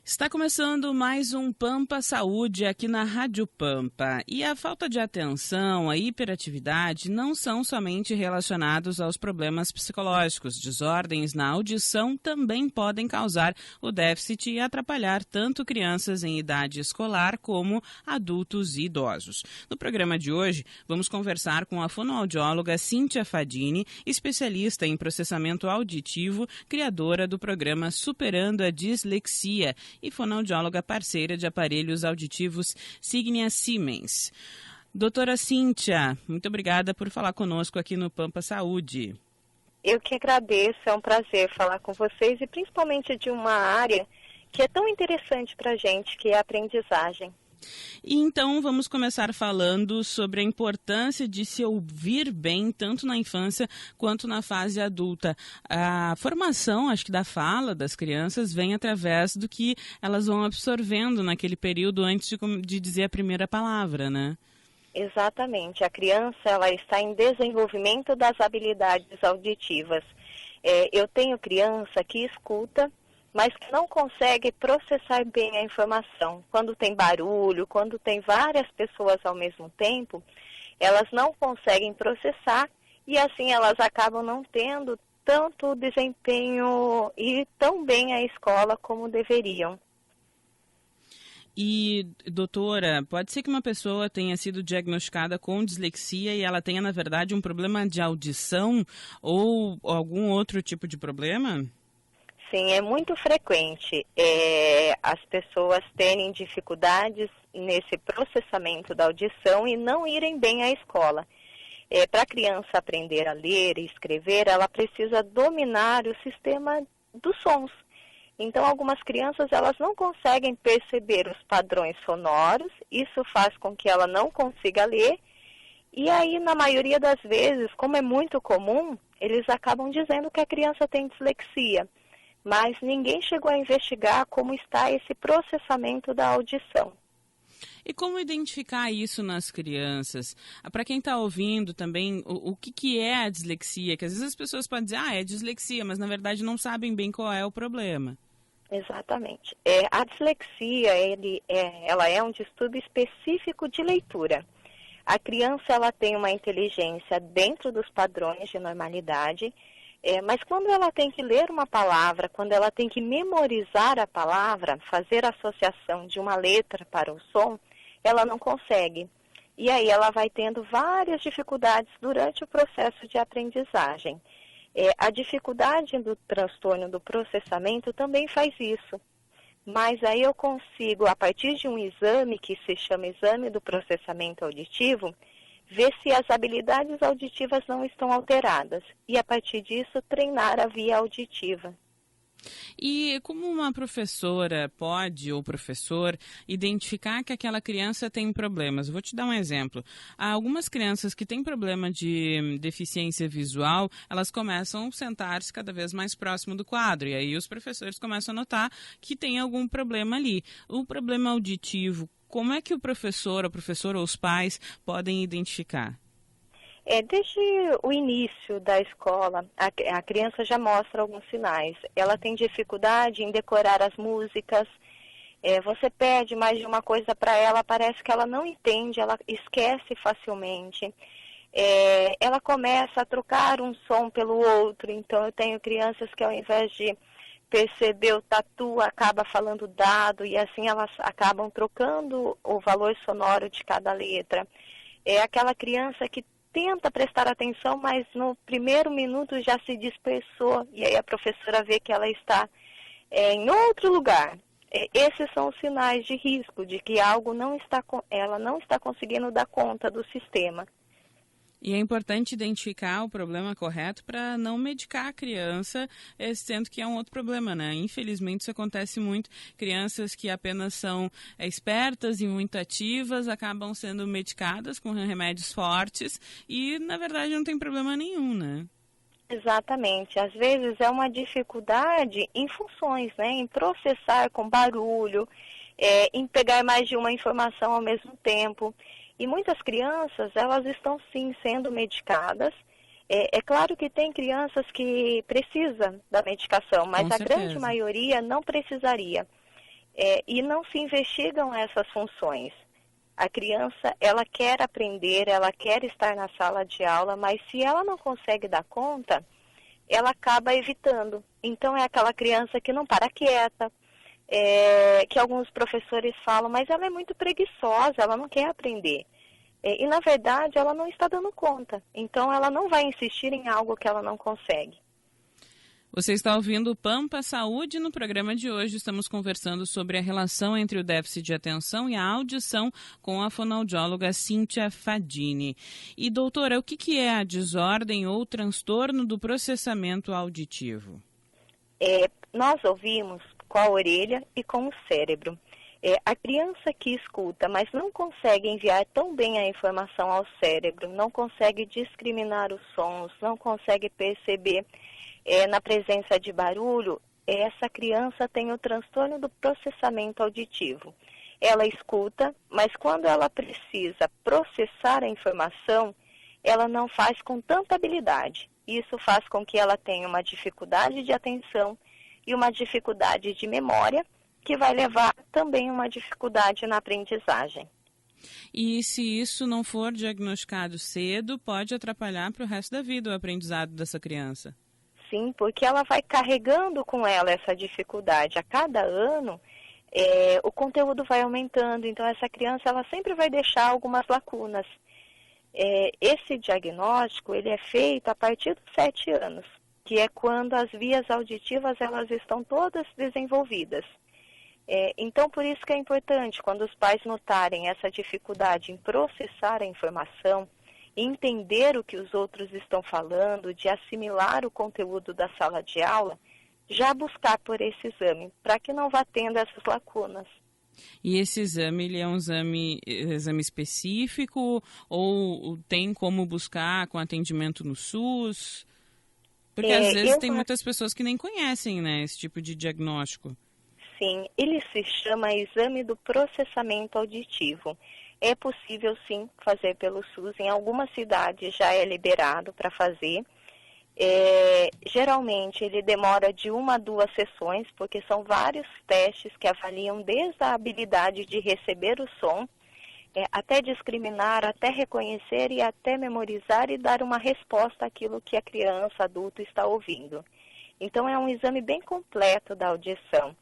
Está começando mais um Pampa Saúde aqui na Rádio Pampa. E a falta de atenção, a hiperatividade não são somente relacionados aos problemas psicológicos. Desordens na audição também podem causar o déficit e atrapalhar tanto crianças em idade escolar como adultos e idosos. No programa de hoje, vamos conversar com a fonoaudióloga Cíntia Fadini, especialista em processamento auditivo, criadora do programa Superando a Dislexia, e fonoaudióloga parceira de aparelhos auditivos Signia Siemens. Doutora Cíntia, muito obrigada por falar conosco aqui no Pampa Saúde. Eu que agradeço, é um prazer falar com vocês e principalmente de uma área que é tão interessante para a gente, que é a aprendizagem. E então vamos começar falando sobre a importância de se ouvir bem, tanto na infância quanto na fase adulta. A formação, acho que da fala das crianças, vem através do que elas vão absorvendo naquele período antes de dizer a primeira palavra, né? Exatamente. A criança ela está em desenvolvimento das habilidades auditivas. Eu tenho criança que escuta, mas que não consegue processar bem a informação. Quando tem barulho, quando tem várias pessoas ao mesmo tempo, elas não conseguem processar e assim elas acabam não tendo tanto desempenho e tão bem a escola como deveriam. E, doutora, pode ser que uma pessoa tenha sido diagnosticada com dislexia e ela tenha, na verdade, um problema de audição ou algum outro tipo de problema? Sim, é muito frequente as pessoas terem dificuldades nesse processamento da audição e não irem bem à escola. Para a criança aprender a ler e escrever, ela precisa dominar o sistema dos sons. Então, algumas crianças elas não conseguem perceber os padrões sonoros, isso faz com que ela não consiga ler. E aí, na maioria das vezes, como é muito comum, eles acabam dizendo que a criança tem dislexia. Mas ninguém chegou a investigar como está esse processamento da audição. E como identificar isso nas crianças? Para quem está ouvindo também, o que é a dislexia? Que às vezes as pessoas podem dizer, é dislexia, mas na verdade não sabem bem qual é o problema. Exatamente. A dislexia, ela é um distúrbio específico de leitura. A criança ela tem uma inteligência dentro dos padrões de normalidade, mas quando ela tem que ler uma palavra, quando ela tem que memorizar a palavra, fazer a associação de uma letra para o som, ela não consegue. E aí ela vai tendo várias dificuldades durante o processo de aprendizagem. A dificuldade do transtorno do processamento também faz isso. Mas aí eu consigo, a partir de um exame que se chama exame do processamento auditivo, ver se as habilidades auditivas não estão alteradas e, a partir disso, treinar a via auditiva. E como uma professora pode, ou professor, identificar que aquela criança tem problemas? Vou te dar um exemplo. Há algumas crianças que têm problema de deficiência visual, elas começam a sentar-se cada vez mais próximo do quadro, e aí os professores começam a notar que tem algum problema ali. O problema auditivo, como é que o professor ou os pais podem identificar? Desde o início da escola, a criança já mostra alguns sinais. Ela tem dificuldade em decorar as músicas. Você pede mais de uma coisa para ela, parece que ela não entende, ela esquece facilmente. Ela começa a trocar um som pelo outro. Então, eu tenho crianças que, ao invés de perceber o tatu, acaba falando dado, e assim elas acabam trocando o valor sonoro de cada letra. É aquela criança que tenta prestar atenção, mas no primeiro minuto já se dispersou, e aí a professora vê que ela está em outro lugar. Esses são os sinais de risco, de que algo ela não está conseguindo dar conta do sistema. E é importante identificar o problema correto para não medicar a criança, sendo que é um outro problema, né? Infelizmente isso acontece muito. Crianças que apenas são espertas e muito ativas acabam sendo medicadas com remédios fortes e, na verdade, não tem problema nenhum, né? Exatamente. Às vezes é uma dificuldade em funções, né? Em processar com barulho, em pegar mais de uma informação ao mesmo tempo. E muitas crianças, elas estão sim sendo medicadas. É claro que tem crianças que precisam da medicação, mas a grande maioria não precisaria. e não se investigam essas funções. A criança, ela quer aprender, ela quer estar na sala de aula, mas se ela não consegue dar conta, ela acaba evitando. Então, é aquela criança que não para quieta, que alguns professores falam, mas ela é muito preguiçosa, ela não quer aprender. E, na verdade, ela não está dando conta. Então, ela não vai insistir em algo que ela não consegue. Você está ouvindo o Pampa Saúde. No programa de hoje estamos conversando sobre a relação entre o déficit de atenção e a audição com a fonoaudióloga Cíntia Fadini. E, doutora, o que é a desordem ou transtorno do processamento auditivo? Nós ouvimos com a orelha e com o cérebro. A criança que escuta, mas não consegue enviar tão bem a informação ao cérebro, não consegue discriminar os sons, não consegue perceber na presença de barulho, essa criança tem o transtorno do processamento auditivo. Ela escuta, mas quando ela precisa processar a informação, ela não faz com tanta habilidade. Isso faz com que ela tenha uma dificuldade de atenção e uma dificuldade de memória, que vai levar também uma dificuldade na aprendizagem. E se isso não for diagnosticado cedo, pode atrapalhar para o resto da vida o aprendizado dessa criança? Sim, porque ela vai carregando com ela essa dificuldade. A cada ano, o conteúdo vai aumentando, então essa criança ela sempre vai deixar algumas lacunas. Esse diagnóstico ele é feito a partir dos 7 anos, que é quando as vias auditivas elas estão todas desenvolvidas. Então, por isso que é importante, quando os pais notarem essa dificuldade em processar a informação, entender o que os outros estão falando, de assimilar o conteúdo da sala de aula, já buscar por esse exame, para que não vá tendo essas lacunas. E esse exame, ele é um exame específico ou tem como buscar com atendimento no SUS? Porque às vezes tem muitas pessoas que nem conhecem, né, esse tipo de diagnóstico. Sim, ele se chama exame do processamento auditivo. É possível, sim, fazer pelo SUS. Em algumas cidades já é liberado para fazer. Geralmente, ele demora de 1 a 2 sessões, porque são vários testes que avaliam desde a habilidade de receber o som, até discriminar, até reconhecer e até memorizar e dar uma resposta àquilo que a criança, adulto está ouvindo. Então, é um exame bem completo da audição.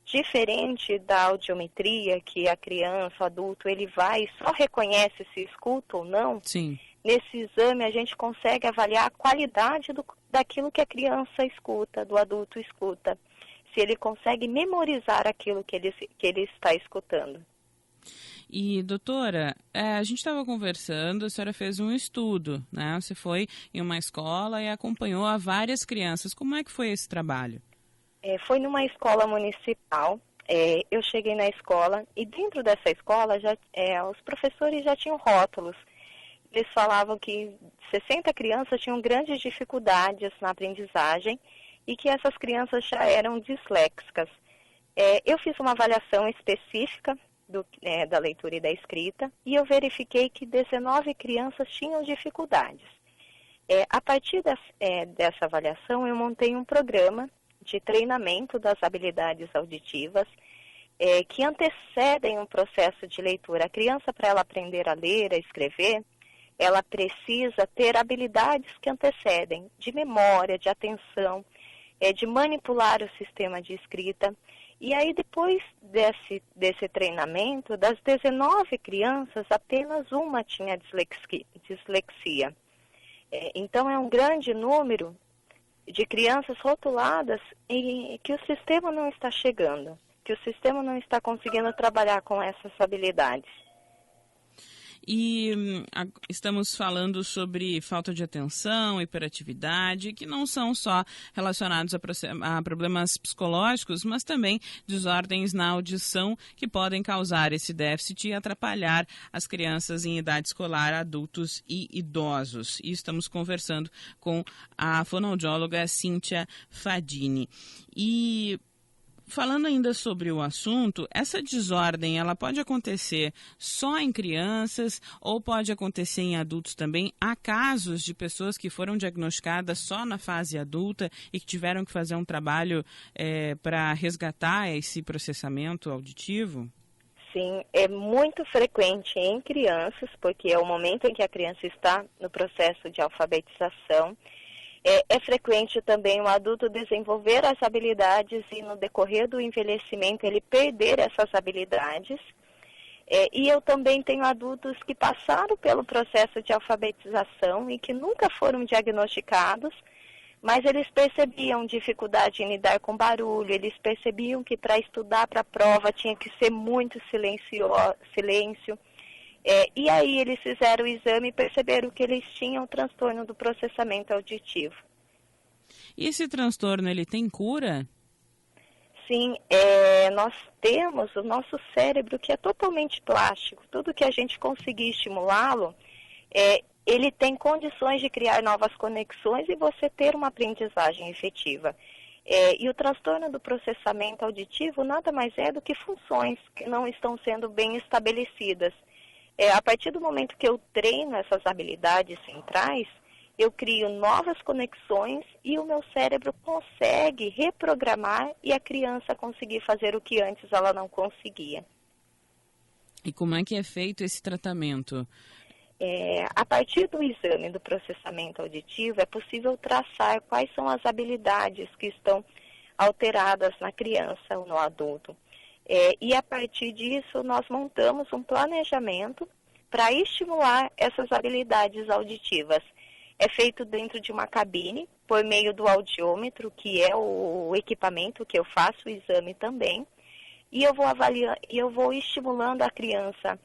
Diferente da audiometria, que a criança, o adulto, ele vai e só reconhece se escuta ou não. Sim. Nesse exame, a gente consegue avaliar a qualidade daquilo que a criança escuta, do adulto escuta. Se ele consegue memorizar aquilo que ele está escutando. E, doutora, a gente estava conversando, a senhora fez um estudo, né? Você foi em uma escola e acompanhou a várias crianças. Como é que foi esse trabalho? Foi numa escola municipal. Eu cheguei na escola e dentro dessa escola os professores já tinham rótulos. Eles falavam que 60 crianças tinham grandes dificuldades na aprendizagem e que essas crianças já eram disléxicas. Eu fiz uma avaliação específica da leitura e da escrita e eu verifiquei que 19 crianças tinham dificuldades. A partir dessa avaliação, eu montei um programa de treinamento das habilidades auditivas que antecedem um processo de leitura. A criança, para ela aprender a ler, a escrever, ela precisa ter habilidades que antecedem, de memória, de atenção, de manipular o sistema de escrita. E aí, depois desse treinamento, das 19 crianças, apenas uma tinha dislexia. Então, é um grande número de crianças rotuladas em que o sistema não está chegando, que o sistema não está conseguindo trabalhar com essas habilidades. E estamos falando sobre falta de atenção, hiperatividade, que não são só relacionados a problemas psicológicos, mas também desordens na audição que podem causar esse déficit e atrapalhar as crianças em idade escolar, adultos e idosos. E estamos conversando com a fonoaudióloga Cíntia Fadini. E Falando ainda sobre o assunto, essa desordem ela pode acontecer só em crianças ou pode acontecer em adultos também? Há casos de pessoas que foram diagnosticadas só na fase adulta e que tiveram que fazer um trabalho para resgatar esse processamento auditivo? Sim, é muito frequente em crianças, porque é o momento em que a criança está no processo de alfabetização. É frequente também o adulto desenvolver as habilidades e no decorrer do envelhecimento ele perder essas habilidades. E eu também tenho adultos que passaram pelo processo de alfabetização e que nunca foram diagnosticados, mas eles percebiam dificuldade em lidar com barulho, eles percebiam que para estudar para a prova tinha que ser muito silêncio. E aí eles fizeram o exame e perceberam que eles tinham transtorno do processamento auditivo. E esse transtorno, ele tem cura? Sim, nós temos o nosso cérebro que é totalmente plástico. Tudo que a gente conseguir estimulá-lo, ele tem condições de criar novas conexões e você ter uma aprendizagem efetiva. E o transtorno do processamento auditivo nada mais é do que funções que não estão sendo bem estabelecidas. A partir do momento que eu treino essas habilidades centrais, eu crio novas conexões e o meu cérebro consegue reprogramar e a criança conseguir fazer o que antes ela não conseguia. E como é que é feito esse tratamento? A partir do exame do processamento auditivo, é possível traçar quais são as habilidades que estão alteradas na criança ou no adulto. E a partir disso, nós montamos um planejamento para estimular essas habilidades auditivas. É feito dentro de uma cabine, por meio do audiômetro, que é o equipamento que eu faço o exame também. E eu vou avaliando, e eu vou estimulando a criança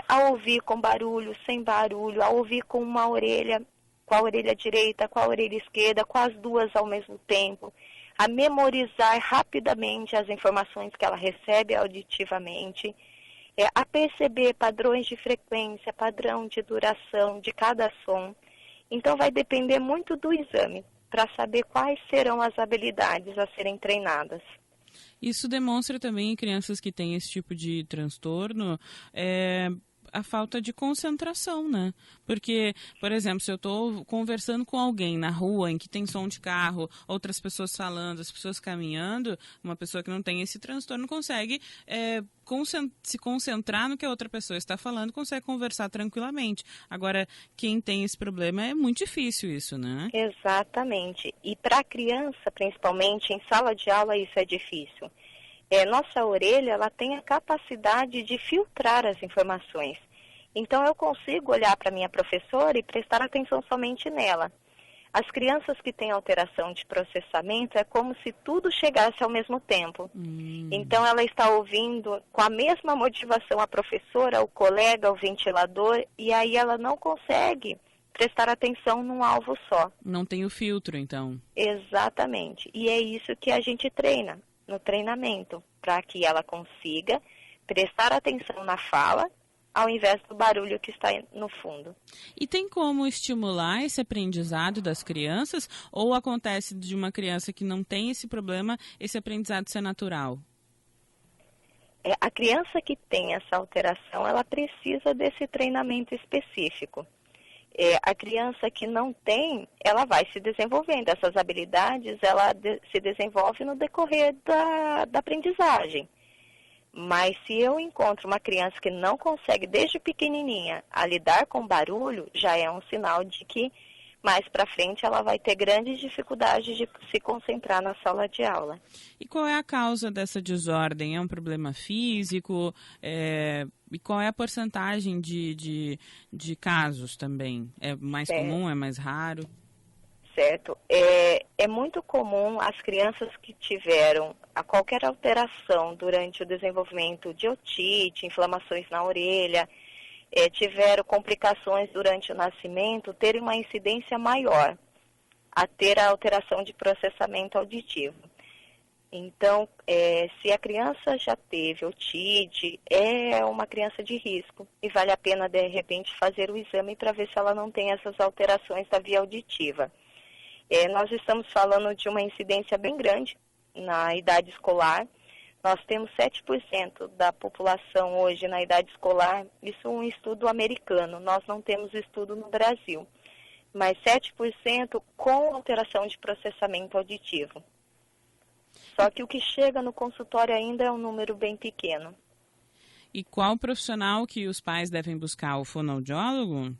a ouvir com barulho, sem barulho, a ouvir com uma orelha, com a orelha direita, com a orelha esquerda, com as duas ao mesmo tempo, a memorizar rapidamente as informações que ela recebe auditivamente, a perceber padrões de frequência, padrão de duração de cada som. Então vai depender muito do exame para saber quais serão as habilidades a serem treinadas. Isso demonstra também em crianças que têm esse tipo de transtorno a falta de concentração, né? Porque, por exemplo, se eu estou conversando com alguém na rua em que tem som de carro, outras pessoas falando, as pessoas caminhando, uma pessoa que não tem esse transtorno consegue se concentrar no que a outra pessoa está falando, consegue conversar tranquilamente. Agora, quem tem esse problema é muito difícil isso, né? Exatamente. E para a criança, principalmente, em sala de aula, isso é difícil. Nossa orelha ela tem a capacidade de filtrar as informações. Então, eu consigo olhar para a minha professora e prestar atenção somente nela. As crianças que têm alteração de processamento é como se tudo chegasse ao mesmo tempo. Então, ela está ouvindo com a mesma motivação a professora, o colega, o ventilador, e aí ela não consegue prestar atenção num alvo só. Não tem o filtro, então. Exatamente. E é isso que a gente treina no treinamento, para que ela consiga prestar atenção na fala, ao invés do barulho que está no fundo. E tem como estimular esse aprendizado das crianças, ou acontece de uma criança que não tem esse problema, esse aprendizado ser natural? A criança que tem essa alteração, ela precisa desse treinamento específico. A criança que não tem, ela vai se desenvolvendo. Essas habilidades, ela se desenvolve no decorrer da aprendizagem. Mas se eu encontro uma criança que não consegue, desde pequenininha, a lidar com barulho, já é um sinal de que mais para frente ela vai ter grandes dificuldades de se concentrar na sala de aula. E qual é a causa dessa desordem? É um problema físico? E qual é a porcentagem de casos também? É mais comum, é mais raro? Certo. É muito comum as crianças que tiveram qualquer alteração durante o desenvolvimento de otite, inflamações na orelha, tiveram complicações durante o nascimento, terem uma incidência maior a ter a alteração de processamento auditivo. Então, se a criança já teve otite, é uma criança de risco e vale a pena, de repente, fazer o exame para ver se ela não tem essas alterações da via auditiva. Nós estamos falando de uma incidência bem grande na idade escolar. Nós temos 7% da população hoje na idade escolar, isso é um estudo americano, nós não temos estudo no Brasil, mas 7% com alteração de processamento auditivo. Só que o que chega no consultório ainda é um número bem pequeno. E qual profissional que os pais devem buscar? O fonoaudiólogo?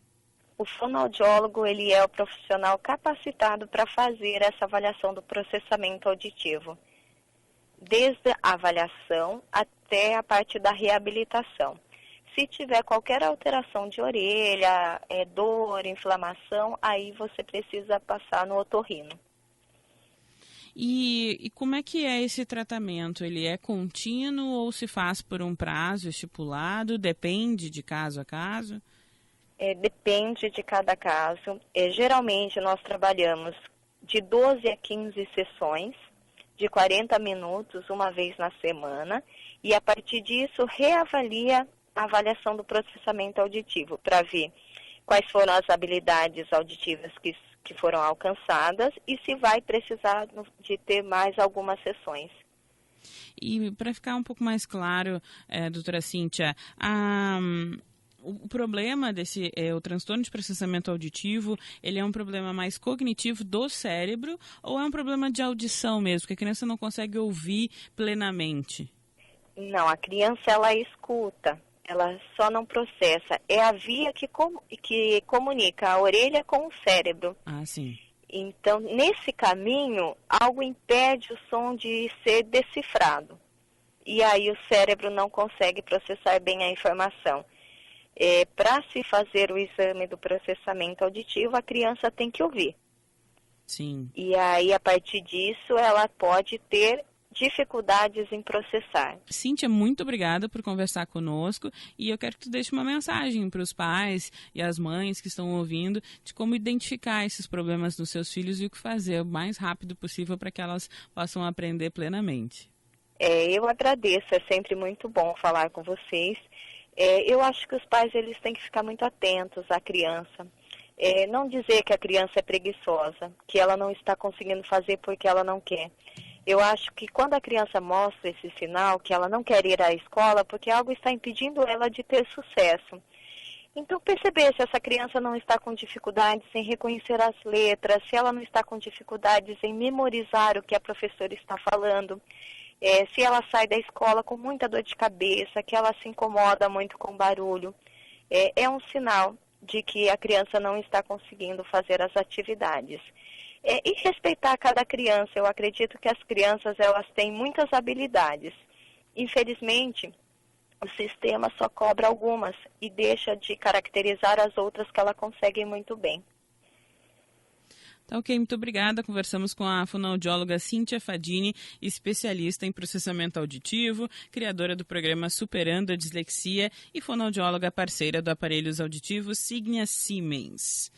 O fonoaudiólogo, ele é o profissional capacitado para fazer essa avaliação do processamento auditivo, desde a avaliação até a parte da reabilitação. Se tiver qualquer alteração de orelha, dor, inflamação, aí você precisa passar no otorrino. E como é que é esse tratamento? Ele é contínuo ou se faz por um prazo estipulado? Depende de caso a caso? Depende de cada caso. Geralmente nós trabalhamos de 12 a 15 sessões, de 40 minutos, uma vez na semana, e a partir disso reavalia a avaliação do processamento auditivo, para ver quais foram as habilidades auditivas que foram alcançadas e se vai precisar de ter mais algumas sessões. E para ficar um pouco mais claro, doutora Cíntia, o problema o transtorno de processamento auditivo, ele é um problema mais cognitivo do cérebro ou é um problema de audição mesmo, que a criança não consegue ouvir plenamente? Não, a criança ela escuta, ela só não processa. É a via que comunica a orelha com o cérebro. Ah, sim. Então, nesse caminho, algo impede o som de ser decifrado. E aí o cérebro não consegue processar bem a informação. Para se fazer o exame do processamento auditivo, a criança tem que ouvir. Sim. E aí, a partir disso, ela pode ter dificuldades em processar. Cíntia, muito obrigada por conversar conosco e eu quero que tu deixe uma mensagem para os pais e as mães que estão ouvindo de como identificar esses problemas nos seus filhos e o que fazer o mais rápido possível para que elas possam aprender plenamente. Eu agradeço, é sempre muito bom falar com vocês. Eu acho que os pais eles têm que ficar muito atentos à criança. Não dizer que a criança é preguiçosa, que ela não está conseguindo fazer porque ela não quer. Eu acho que quando a criança mostra esse sinal, que ela não quer ir à escola porque algo está impedindo ela de ter sucesso. Então, perceber se essa criança não está com dificuldades em reconhecer as letras, se ela não está com dificuldades em memorizar o que a professora está falando, se ela sai da escola com muita dor de cabeça, que ela se incomoda muito com barulho, é um sinal de que a criança não está conseguindo fazer as atividades. E respeitar cada criança. Eu acredito que as crianças elas têm muitas habilidades. Infelizmente, o sistema só cobra algumas e deixa de caracterizar as outras que ela consegue muito bem. Tá ok, muito obrigada. Conversamos com a fonoaudióloga Cíntia Fadini, especialista em processamento auditivo, criadora do programa Superando a Dislexia e fonoaudióloga parceira do Aparelhos Auditivos Signia Siemens.